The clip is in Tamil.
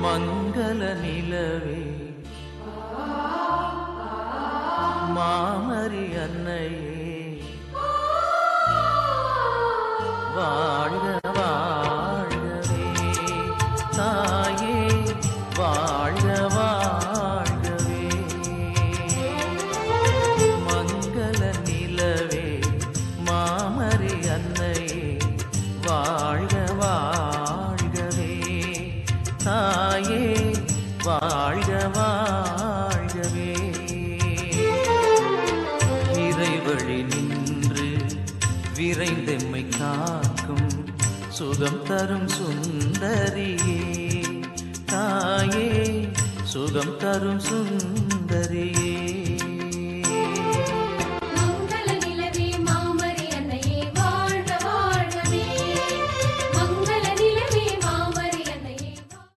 மங்கள நிலவே மாமரி அன்னையே வாழ்க வாழ்கவே தாயே வாழ்க வாழ்கவே மங்கள நிலவே மாமரி அன்னையே வாழ்க வாழ்கவே தாயே வாழ்க வாழ்கவே இறைவழி நின்று விரைந்தெம்மை காக்கும் சுகம் தரும் சுந்தரியே தாயே சுகம் தரும் சுந்தரியே